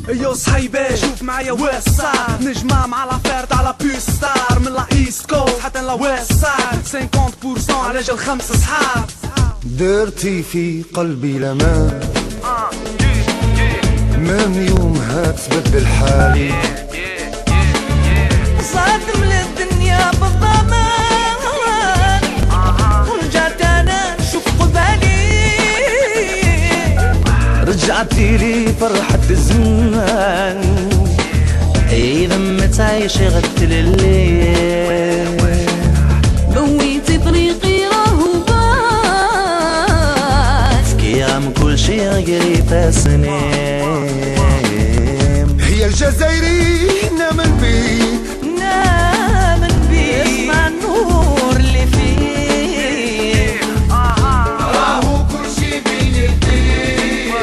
يو صحيبي شوف معايا ويسار نجمة مع لافير تاع لا بوستار من لا ايست كوست حتى لا ويست سايد 50% على جال 5 صحاب درتي في قلبي لما من يومها تبدل حالي صادم للدنيا بالضمان رجعت انا نشوف قبالي رجعتي لي فرحة الزمان اذا ما تعيشي غد الليل بويتي طريقي راهو بان كيام كل شي قريت سنين هي الجزائري نامن بي نامن بي اسمع النور اللي فيه راهو كل شي بين يديه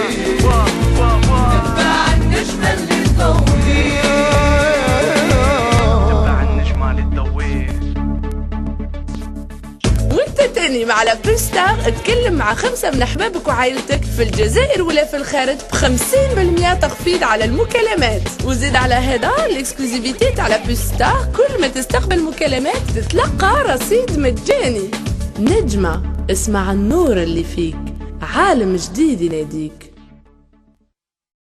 تبع النجمة اللي تضوي وانت تاني مع لا بوستار اتكلم مع 5 من احبابك وعائلتك في الجزائر ولا في الخارج ب50% تخفيض على المكالمات. وزيد على هذا الاكسكلوزيفيتي تاع لا بوستار، كل ما تستقبل مكالمات تتلقى رصيد مجاني. نجمة، اسمع النور اللي فيك، عالم جديد يناديك.